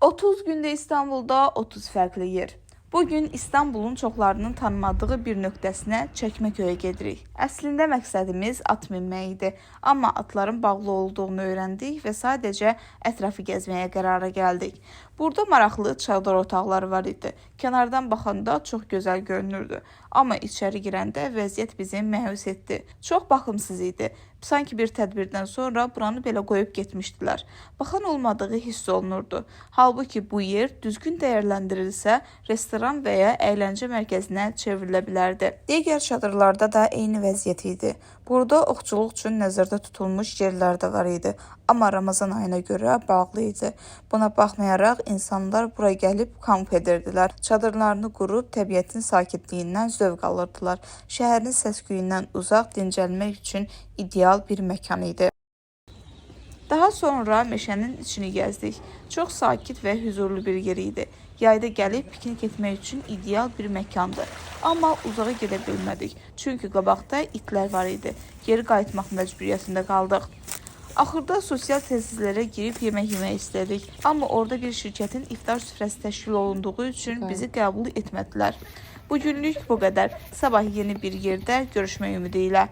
30 gündə İstanbulda 30 fərqli yer. Bugün İstanbulun çoxlarının tanımadığı bir nöqtəsinə Çəkməköy'ə gedirik. Əslində məqsədimiz at minmək idi. Amma atların bağlı olduğunu öyrəndik və sadəcə ətrafı gəzməyə qərara gəldik. Burada maraqlı çadır otaqları var idi. Kənardan baxanda çox gözəl görünürdü. Amma içəri girəndə vəziyyət bizi məyus etdi. Çox baxımsız idi. Sanki bir tədbirdən sonra buranı belə qoyub getmişdilər. Baxan olmadığı hiss olunurdu. Halbuki bu yer düzgün dəyərləndirilsə, restoran və ya əyləncə mərkəzinə çevrilə bilərdi. Digər çadırlarda da eyni vəziyyət idi. Burada oxçuluq üçün nəzərdə tutulmuş yerlər də var idi. Amma Ramazan ayına görə bağlı idi. Buna baxmayaraq insanlar bura gəlib kamp edirdilər. Çadırlarını qurub təbiətin sakitliyindən zövq alırdılar. Şəhərin səs-küyündən uzaq dincəlmək üçün ideal bir məkan idi. Daha sonra meşənin içini gəzdik. Çox sakit və huzurlu bir yer idi. Yayda gəlib piknik etmək üçün ideal bir məkandı. Amma uzağa gedə bilmədik. Çünki qabaqda itlər var idi. Geri qayıtmaq məcburiyyətində qaldıq. Axırda sosial tesislərə girib yemək yemək istədik. Amma orada bir şirkətin iftar süfrəsi təşkil olunduğu üçün bizi qəbul etmədilər. Bugünlük bu qədər. Sabah yeni bir yerdə görüşmək ümidi ilə.